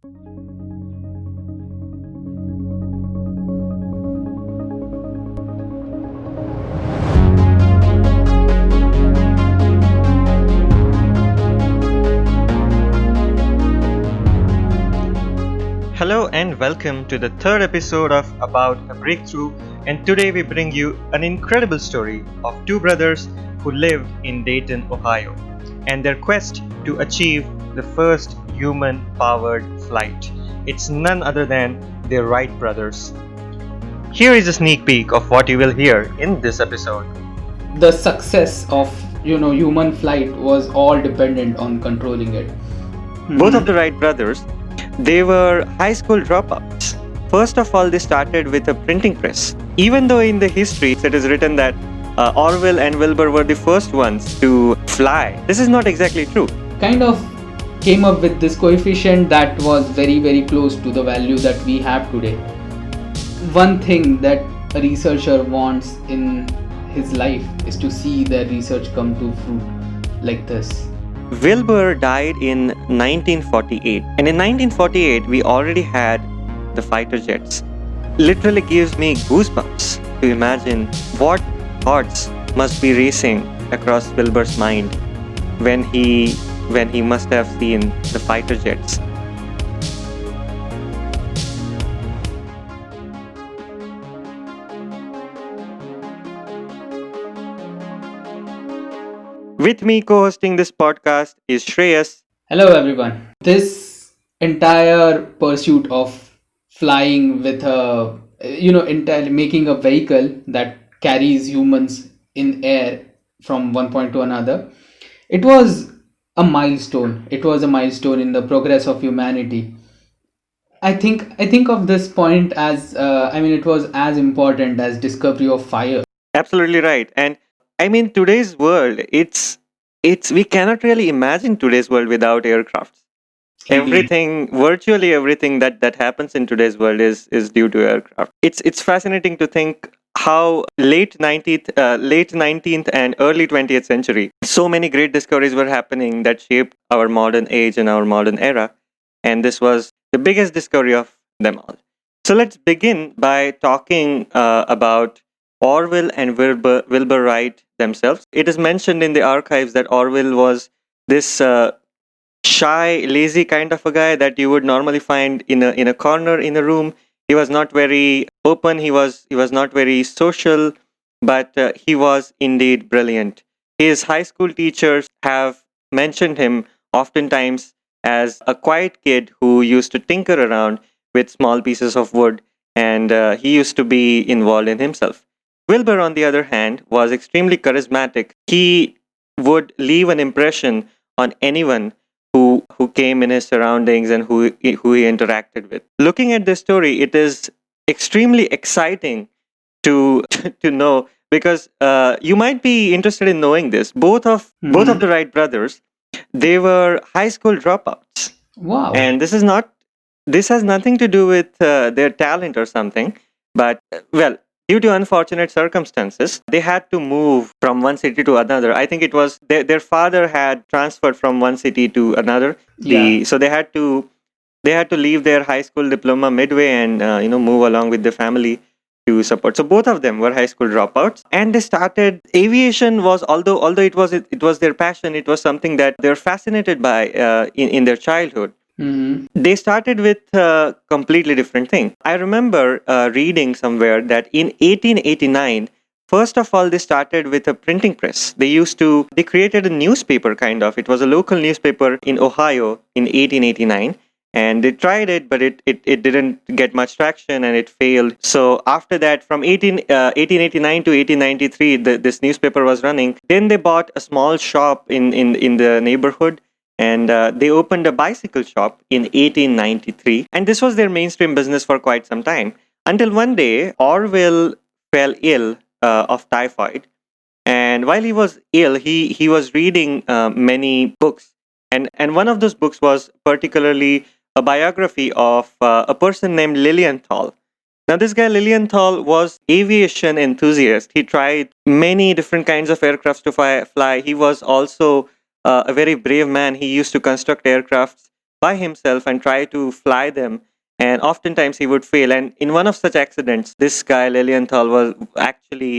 Hello and welcome to the third episode of About a Breakthrough, and today we bring you an incredible story of two brothers who lived in Dayton, Ohio, and their quest to achieve the first human-powered flight. It's none other than the Wright brothers. Here is a sneak peek of what you will hear in this episode. The success of human flight was all dependent on controlling it. Both of the Wright brothers, they were high school dropouts. First of all, they started with a printing press. Even though in the history it is written that Orville and Wilbur were the first ones to fly, this is not exactly true. Kind of came up with this coefficient that was very, very close to the value that we have today. One thing that a researcher wants in his life is to see their research come to fruit like this. Wilbur died in 1948, and in 1948 we already had the fighter jets. Literally gives me goosebumps to imagine what thoughts must be racing across Wilbur's mind when he must have seen the fighter jets. With me co-hosting this podcast is Shreyas. Hello everyone. This entire pursuit of flying with making a vehicle that carries humans in air from one point to another, it was a milestone. It was a milestone in the progress of humanity. I think of this point as it was as important as discovery of fire. Absolutely right. And I mean, today's world, it's we cannot really imagine today's world without aircrafts. Virtually everything that happens in today's world is due to aircraft. It's fascinating to think how late 19th and early 20th century, so many great discoveries were happening that shaped our modern age and our modern era. And this was the biggest discovery of them all. So let's begin by talking about Orville and Wilbur Wright themselves. It is mentioned in the archives that Orville was this shy, lazy kind of a guy that you would normally find in a corner in a room. He was not very open. He was not very social, but he was indeed brilliant. His high school teachers have mentioned him oftentimes as a quiet kid who used to tinker around with small pieces of wood, and he used to be involved in himself. Wilbur, on the other hand, was extremely charismatic. He would leave an impression on anyone who came in his surroundings and who he interacted with. Looking at this story, it is extremely exciting to know, because you might be interested in knowing this. Both of the Wright brothers, they were high school dropouts. Wow. And this has nothing to do with their talent or something, but due to unfortunate circumstances, they had to move from one city to another. I think it was their father had transferred from one city to another. So they had to leave their high school diploma midway and move along with the family to support. So both of them were high school dropouts, and they started aviation. Although it was their passion, it was something that they're fascinated by in their childhood. Mm-hmm. They started with a completely different thing. I remember reading somewhere that in 1889, first of all, they started with a printing press. They created a newspaper, kind of. It was a local newspaper in Ohio in 1889. And they tried it, but it didn't get much traction and it failed. So after that, from 1889 to 1893, this newspaper was running. Then they bought a small shop in the neighborhood. And they opened a bicycle shop in 1893. And this was their mainstream business for quite some time. Until one day, Orville fell ill of typhoid. And while he was ill, he was reading many books. And one of those books was particularly a biography of a person named Lilienthal. Now, this guy Lilienthal was aviation enthusiast. He tried many different kinds of aircrafts to fly. He was also a very brave man. He used to construct aircrafts by himself and try to fly them. And oftentimes he would fail. And in one of such accidents, this guy Lilienthal was actually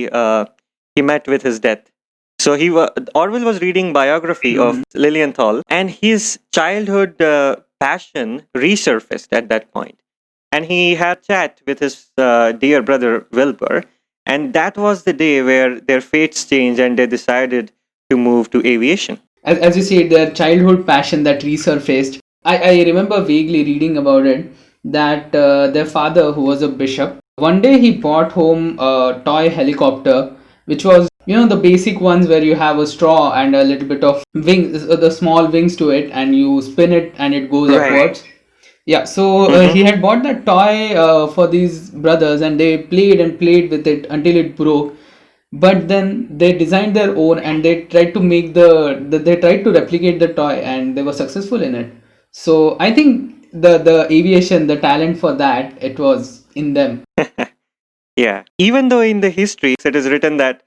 he met with his death. So Orwell was reading biography of Lilienthal, and his childhood passion resurfaced at that point. And he had a chat with his dear brother Wilbur, and that was the day where their fates changed and they decided to move to aviation. As you said, their childhood passion that resurfaced. I remember vaguely reading about it that their father, who was a bishop, one day he brought home a toy helicopter, which was, the basic ones where you have a straw and a little bit of wings, the small wings to it, and you spin it and it goes Right. upwards. Yeah, so he had bought that toy for these brothers, and they played and played with it until it broke. But then they designed their own, and they tried to make they tried to replicate the toy, and they were successful in it. So I think the aviation, the talent for that, it was in them. Yeah. Even though in the history it is written that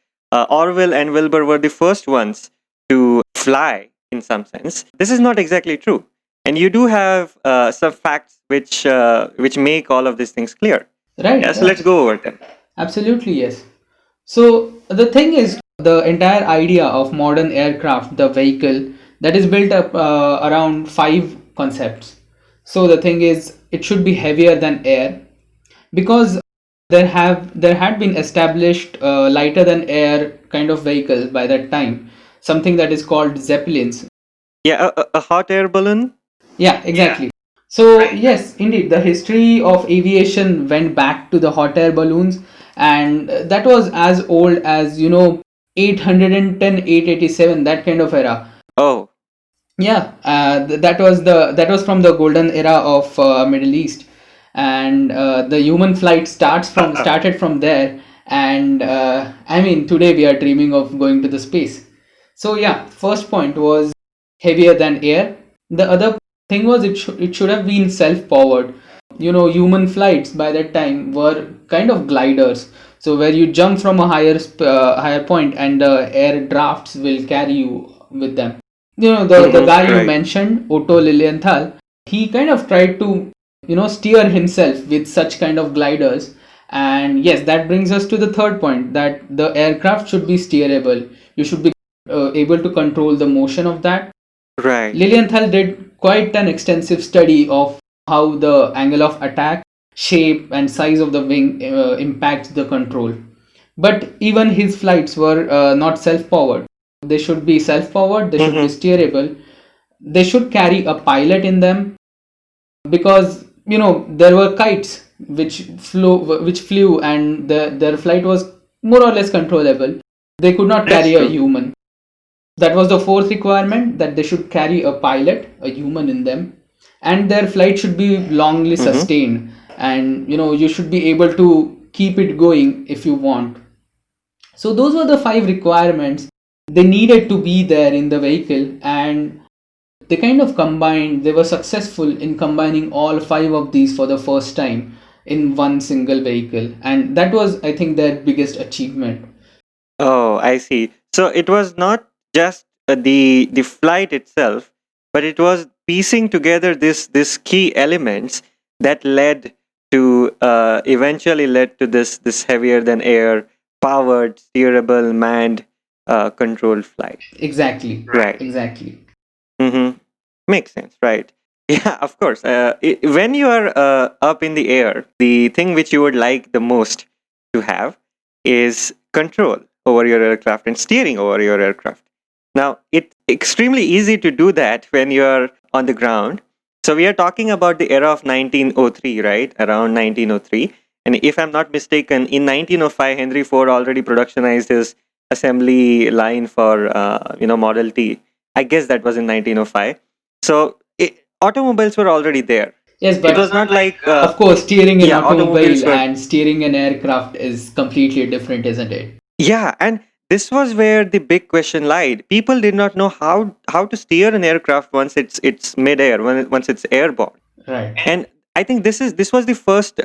Orville and Wilbur were the first ones to fly in some sense, this is not exactly true. And you do have some facts which make all of these things clear. Right. Yeah, so let's go over them. Absolutely, yes. So the thing is, the entire idea of modern aircraft, the vehicle, that is built up around 5 concepts. So the thing is, it should be heavier than air, because there had been established lighter than air kind of vehicles by that time, something that is called zeppelins. Yeah, a hot air balloon. Yeah, exactly. So yes, indeed, the history of aviation went back to the hot air balloons, and that was as old as 810, 887, that kind of era. Oh, Yeah, that was from the golden era of Middle East, and the human flight started from there. And I mean, today we are dreaming of going to the space. So yeah, first point was heavier than air. The other thing was it should have been self-powered. Human flights by that time were kind of gliders. So where you jump from a higher point, and the air drafts will carry you with them. The guy you right. mentioned, Otto Lilienthal, he kind of tried to steer himself with such kind of gliders. And yes, that brings us to the third point, that the aircraft should be steerable. You should be able to control the motion of that. Right. Lilienthal did quite an extensive study of how the angle of attack, shape, and size of the wing impacts the control. But even his flights were not self-powered. They should be self-powered, they should be steerable, they should carry a pilot in them, because there were kites which flew, and their flight was more or less controllable. They could not carry a human. That was the fourth requirement, that they should carry a pilot, a human in them, and their flight should be longly sustained, and you should be able to keep it going if you want. So those were the 5 requirements. They needed to be there in the vehicle, and they were successful in combining all 5 of these for the first time in one single vehicle, and that was, I think, their biggest achievement. Oh, I see. So it was not just the flight itself, but it was piecing together this key elements that eventually led to this heavier than air, powered, steerable, manned, controlled flight. Exactly. Right. Exactly. Makes sense, right? Yeah, of course. When you are up in the air, the thing which you would like the most to have is control over your aircraft and steering over your aircraft. Now, it's extremely easy to do that when you're on the ground. So we are talking about the era of 1903, right? Around 1903. And if I'm not mistaken, in 1905, Henry Ford already productionized his assembly line for, Model T. I guess that was in 1905. So automobiles were already there. Yes, but It was not like... of course, steering an automobiles automobile were... and steering an aircraft is completely different, isn't it? Yeah, and this was where the big question lied. People did not know how to steer an aircraft once it's midair, once it's airborne. Right. And I think this was the first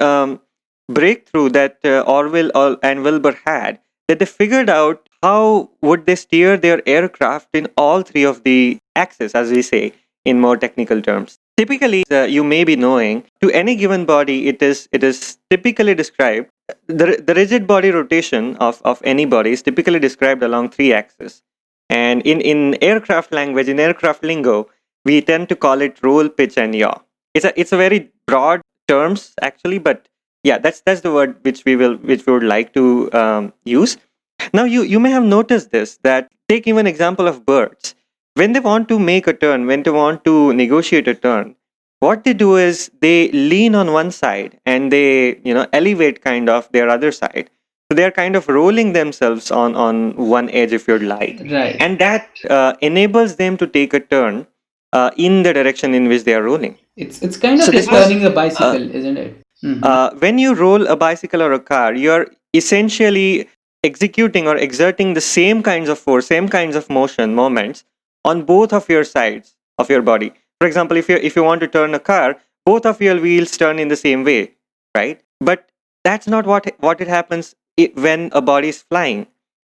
breakthrough that Orville and Wilbur had, that they figured out how would they steer their aircraft in all 3 of the axes, as we say in more technical terms. Typically, you may be knowing, to any given body, it is typically described. The rigid body rotation of any body is typically described along three axes. And in aircraft language, in aircraft lingo, we tend to call it roll, pitch, and yaw. It's a very broad terms actually, but yeah, that's the word which we would like to use. Now you may have noticed this, that take even example of birds. When they want to make a turn, when they want to negotiate a turn, what they do is they lean on one side and they elevate kind of their other side. So they are kind of rolling themselves on one edge, if you'd like, Right. and that enables them to take a turn in the direction in which they are rolling. It's kind So of this like was turning a bicycle, isn't it? when you roll a bicycle or a car, you're essentially executing or exerting the same kinds of force, same kinds of moments on both of your sides of your body. For example, if you want to turn a car, both of your wheels turn in the same way, right? But that's not what it happens when a body is flying.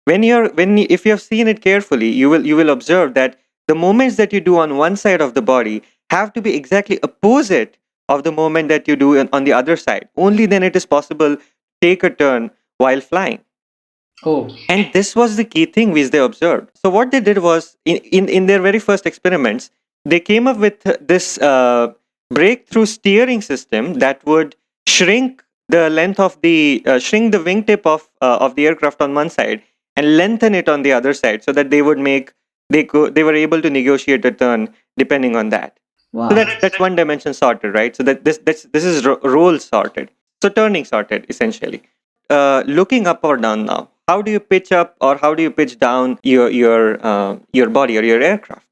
If you have seen it carefully, you will observe that the movements that you do on one side of the body have to be exactly opposite of the movement that you do on the other side. Only then it is possible to take a turn while flying. Oh, And this was the key thing which they observed. So what they did was, in their very first experiments, they came up with this breakthrough steering system that would shrink the length of shrink the wingtip of the aircraft on one side and lengthen it on the other side, so that they were able to negotiate a turn depending on that. So wow. that's one dimension sorted, right? So this is roll sorted. So turning sorted essentially. Looking up or down now, how do you pitch up or how do you pitch down your body or your aircraft?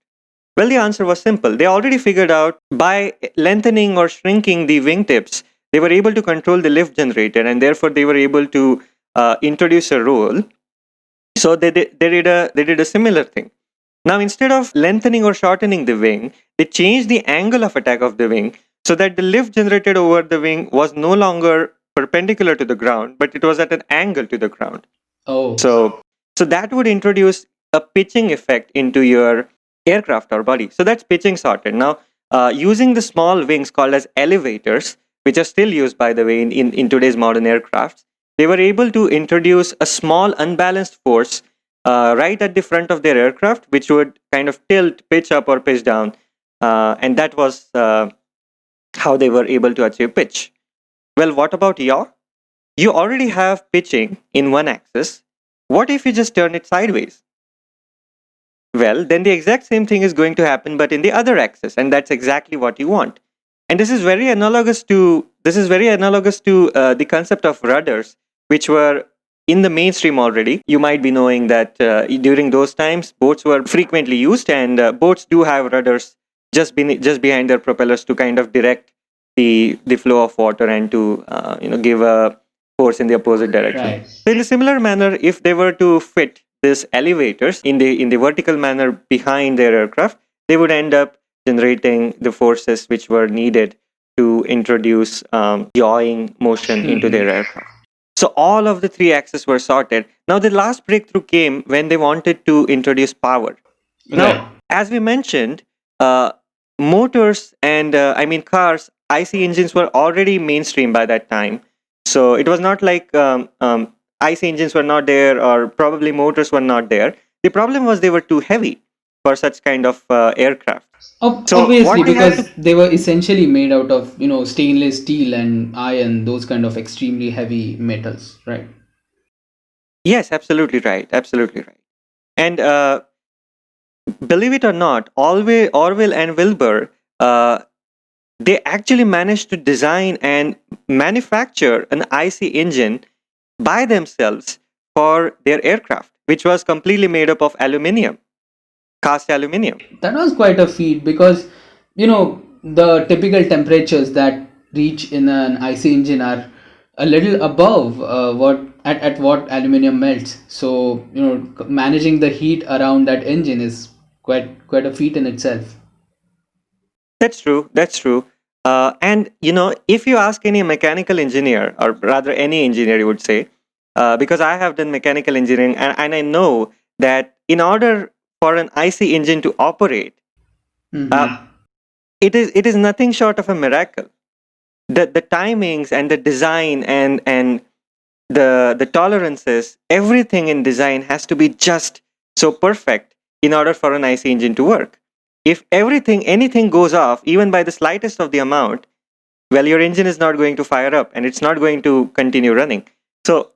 Well, the answer was simple. They already figured out by lengthening or shrinking the wingtips, they were able to control the lift generated, and therefore they were able to introduce a roll. So they did a similar thing. Now, instead of lengthening or shortening the wing, they changed the angle of attack of the wing so that the lift generated over the wing was no longer perpendicular to the ground, but it was at an angle to the ground. Oh, So that would introduce a pitching effect into your aircraft or body. So that's pitching sorted. Now, using the small wings called as elevators, which are still used, by the way, in today's modern aircrafts, they were able to introduce a small unbalanced force right at the front of their aircraft, which would kind of tilt, pitch up, or pitch down. And that was how they were able to achieve pitch. Well, what about yaw? You already have pitching in one axis. What if you just turn it sideways? Well, then the exact same thing is going to happen, but in the other axis, and that's exactly what you want. And this is very analogous to the concept of rudders, which were in the mainstream already. You might be knowing that during those times, boats were frequently used, and boats do have rudders just behind their propellers to kind of direct the flow of water and to give a force in the opposite direction. right. So in a similar manner, if they were to fit these elevators in the vertical manner behind their aircraft, they would end up generating the forces which were needed to introduce yawing motion into their aircraft. So all of the three axes were sorted. Now the last breakthrough came when they wanted to introduce power. Now, Right. as we mentioned, motors and cars, IC engines were already mainstream by that time. So it was not like IC engines were not there, or probably motors were not there. The problem was they were too heavy for such kind of aircraft. So Obviously, what they had because they were essentially made out of, stainless steel and iron, those kind of extremely heavy metals, right? Yes, absolutely right, absolutely right. And believe it or not, Orville and Wilbur, they actually managed to design and manufacture an IC engine by themselves for their aircraft, which was completely made up of aluminium, cast aluminium. That was quite a feat because, the typical temperatures that reach in an IC engine are a little above at what aluminium melts. So, managing the heat around that engine is quite a feat in itself. That's true. That's true. And if you ask any mechanical engineer, or rather any engineer, you would say, because I have done mechanical engineering, and I know that in order for an IC engine to operate, uh, Mm-hmm. it is nothing short of a miracle. The timings and the design and the tolerances, everything in design has to be just so perfect in order for an IC engine to work. If anything goes off, even by the slightest of the amount, well, your engine is not going to fire up and it's not going to continue running. So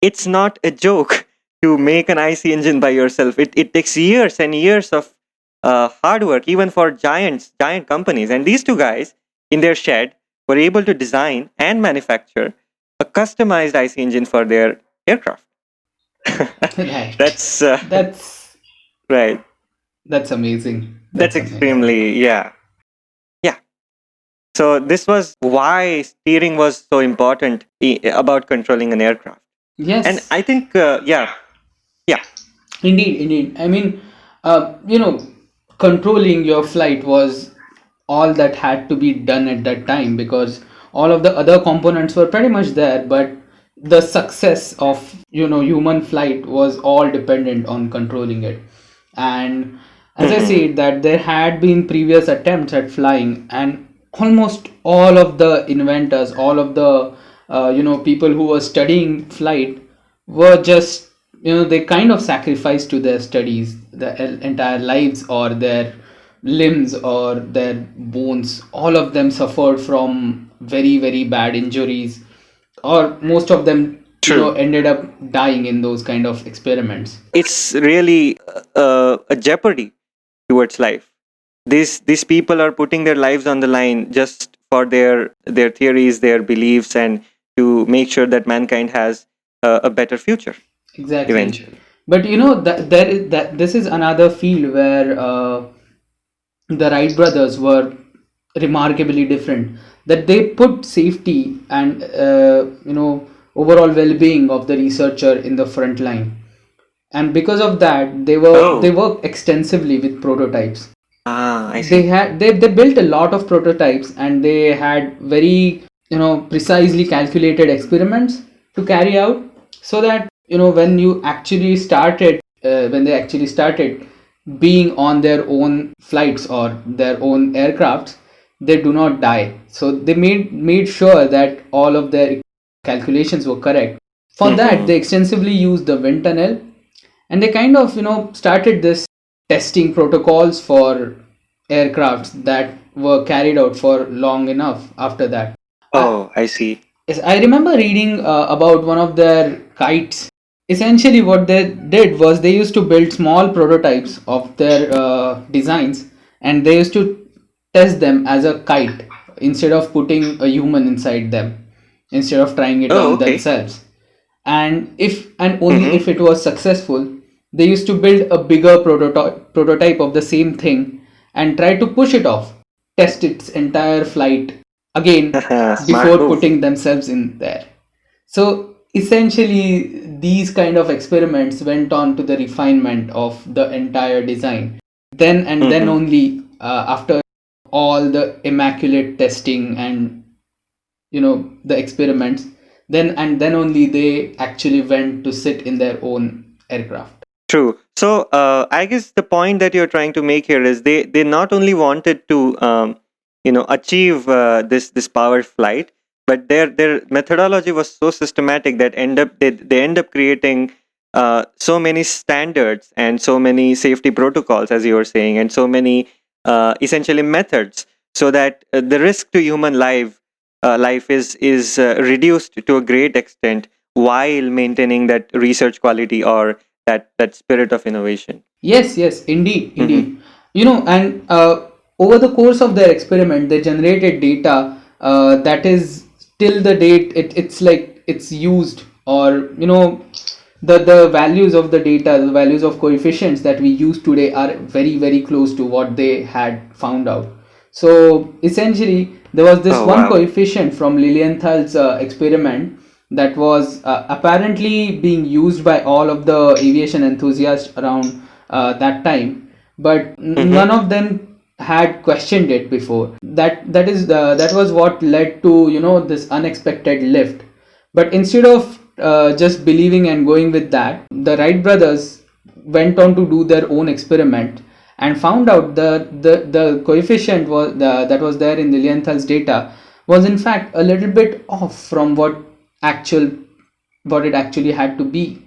it's not a joke to make an IC engine by yourself. It takes years and years of hard work, even for giant companies. And these two guys in their shed were able to design and manufacture a customized IC engine for their aircraft. Right. That's That's right. that's amazing. That's That's amazing. extremely, yeah. Yeah. So this was why steering was so important about controlling an aircraft. And Yes, I think, yeah. indeed, indeed. I mean, you know, controlling your flight was all that had to be done at that time, because all of the other components were pretty much there, but the success of, human flight was all dependent on controlling it. And as I Mhm. said, that there had been previous attempts at flying, and almost all of the inventors, all of the people who were studying flight were just, they kind of sacrificed to their studies the entire lives, or their limbs, or their bones. All of them suffered from very, very bad injuries, or most of them, True. ended up dying in those kind of experiments. It's really a jeopardy towards life. These people are putting their lives on the line just for their theories, their beliefs, and to make sure that mankind has a better future Exactly. eventually. But that this is another field where the Wright brothers were remarkably different. That they put safety and overall well-being of the researcher in the front line, and because of that, they Oh, work extensively with prototypes. I They see. had they built a lot of prototypes, and they had very, precisely calculated experiments to carry out, so that, when they actually started being on their own flights or their own aircrafts, they do not die. So they made sure that all of their calculations were correct. For that, Hmm. they extensively used the wind tunnel, and they kind of, started this testing protocols for aircrafts that were carried out for long enough after that. I, Oh, I see. yes, I remember reading about one of their kites. Essentially, what they did was they used to build small prototypes of their designs, and they used to test them as a kite instead of putting a human inside them, instead of trying it Oh, on okay. themselves. And if and only Mm-hmm. if it was successful, they used to build a bigger prototype of the same thing and try to push it off, test its entire flight again Smart before move. putting themselves in there. So essentially, these kind of experiments went on to the refinement of the entire design. Then Mm-hmm. only, after all the immaculate testing and, the experiments, then only they actually went to sit in their own aircraft. True. So I guess the point that you're trying to make here is they not only wanted to achieve this powered flight, but their methodology was so systematic that they end up creating so many standards and so many safety protocols, as you were saying, and so many essentially methods, so that the risk to human life is reduced to a great extent while maintaining that research quality or that spirit of innovation. Yes, yes, indeed, Hmm. indeed. And over the course of their experiment, they generated data that is till the date it's like it's used, or the values of the data, the values of coefficients that we use today are very, very close to what they had found out. So essentially, there was this Oh one wow. coefficient from Lilienthal's experiment that was apparently being used by all of the aviation enthusiasts around that time, but Hmm. none of them had questioned it before. That was what led to, this unexpected lift. But instead of just believing and going with that, the Wright brothers went on to do their own experiment, and found out the coefficient that was there in the Lilienthal's data was in fact a little bit off from what it actually had to be.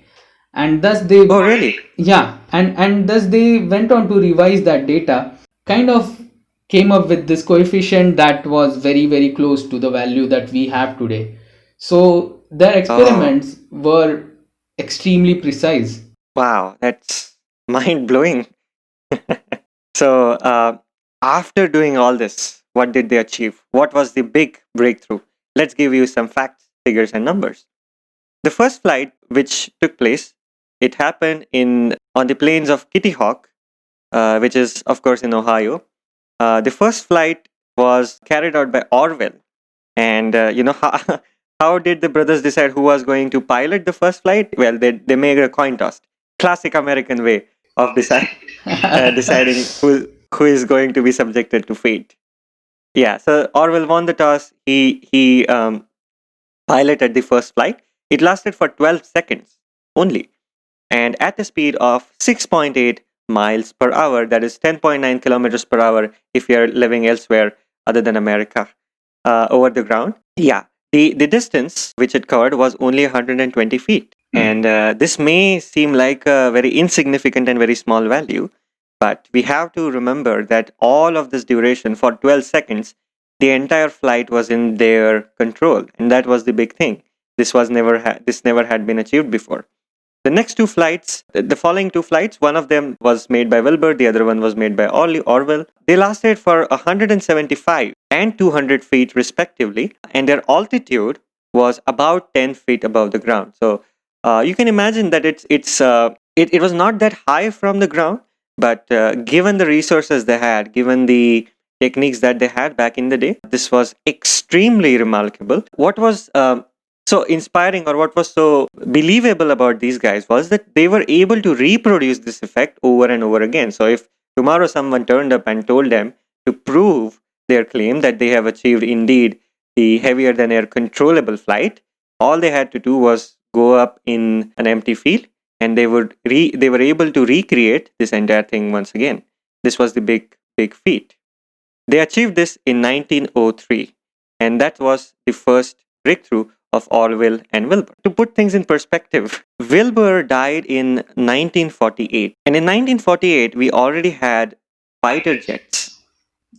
And thus they, Oh, really? yeah, and thus they went on to revise that data, kind of came up with this coefficient that was very very close to the value that we have today. So their Oh, experiments were extremely precise. wow. That's mind blowing. So, after doing all this, what did they achieve? What was the big breakthrough? Let's give you some facts, figures, and numbers. The first flight, which took place, it happened in on the plains of Kitty Hawk, which is, of course, in Ohio. The first flight was carried out by Orville, and how did the brothers decide who was going to pilot the first flight? Well, they made a coin toss. Classic American way of deciding who is going to be subjected to fate. Yeah, so Orwell won the toss. He piloted the first flight. It lasted for 12 seconds only, and at a speed of 6.8 miles per hour, that is 10.9 kilometers per hour if you're living elsewhere other than America, over the ground. Yeah, the distance which it covered was only 120 feet. And this may seem like a very insignificant and very small value, but we have to remember that all of this duration for 12 seconds, the entire flight was in their control, and that was the big thing. This never had been achieved before. The next two flights, the following two flights, one of them was made by Wilbur, the other one was made by Orwell. They lasted for 175 and 200 feet respectively, and their altitude was about 10 feet above the ground. So you can imagine that it was not that high from the ground, but given the resources they had, given the techniques that they had back in the day, this was extremely remarkable. What was so inspiring, or what was so believable about these guys, was that they were able to reproduce this effect over and over again. So if tomorrow someone turned up and told them to prove their claim that they have achieved indeed the heavier than air controllable flight, all they had to do was go up in an empty field, and they were able to recreate this entire thing once again. This was the big feat. They achieved this in 1903, and that was the first breakthrough of Orville and Wilbur. To put things in perspective, Wilbur died in 1948, and in 1948 we already had fighter jets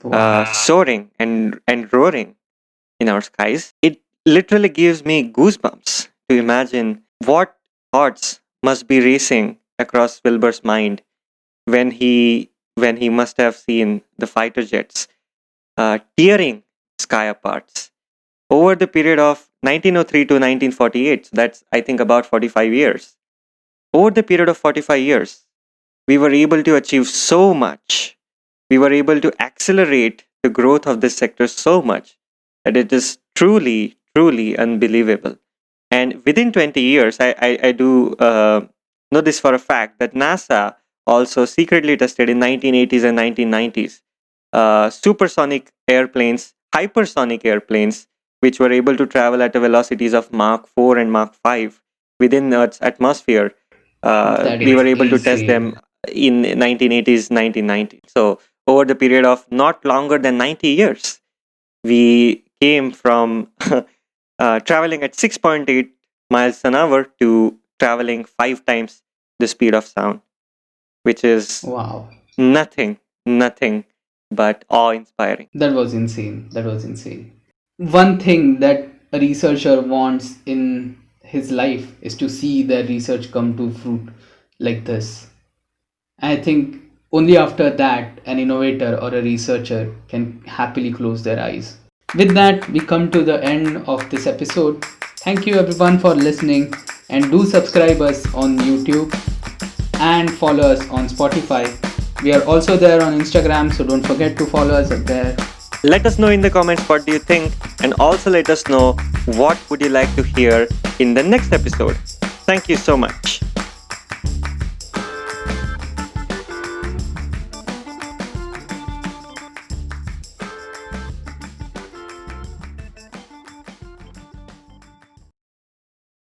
Wow. soaring and roaring in our skies. It literally gives me goosebumps to imagine what thoughts must be racing across Wilbur's mind when he must have seen the fighter jets tearing sky apart over the period of 1903 to 1948. So that's, I think, about 45 years. Over the period of 45 years, we were able to achieve so much. We were able to accelerate the growth of this sector so much that it is truly, truly unbelievable. And within 20 years, I do know this for a fact that NASA also secretly tested in 1980s and 1990s supersonic airplanes, hypersonic airplanes, which were able to travel at the velocities of Mach 4 and Mach 5 within Earth's atmosphere. That We is were able to test them insane. in 1980s, 1990s. So over the period of not longer than 90 years, we came from traveling at 6.8 miles an hour to traveling 5 times the speed of sound, which is Wow. nothing but awe-inspiring. That was insane. That was insane. One thing that a researcher wants in his life is to see their research come to fruit like this. I think only after that an innovator or a researcher can happily close their eyes. With that, we come to the end of this episode. Thank you everyone for listening, and do subscribe us on YouTube and follow us on Spotify. We are also there on Instagram, so don't forget to follow us up there. Let us know in the comments what do you think, and also let us know what would you like to hear in the next episode. Thank you so much.